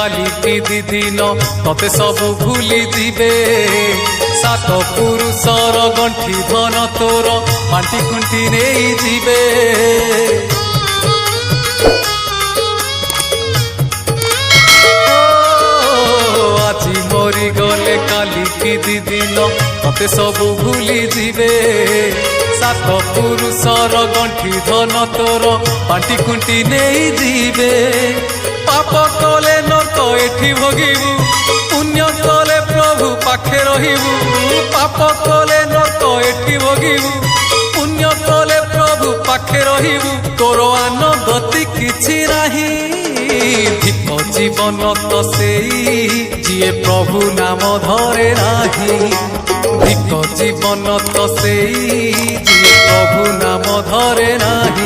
কালিকি দিদিন ততে সবু ভুলি দিবে। সাত পুরুষর গণ্ঠি ধন তোর বাଣ୍ଟି খুଣ୍টি নেই ଯିବେ। আজি মরি গলে কালিকি দিদিন ততে সবু ভুলি ଯିବେ। সাত পুরুষর গণ্ঠি ধন তোর বাଣ୍ଟି খুଣ୍টি নেই ଯିବେ। পাপ কলে নরক এঠি ভোগিবু, পুণ্য কলে প্রভু পাখে রহিবু। পাপ কলে নরক এঠি ভোগিবু, পুণ্য কলে প্রভু পাখে রহিবু। তোর আন গতি কিছু নাহি, ধিক জীবন তো সেই যিয়ে প্রভু নাম ধরে নাহি। ধিক জীবন তো সেই যিয়ে প্রভু নাম ধরে নাহি।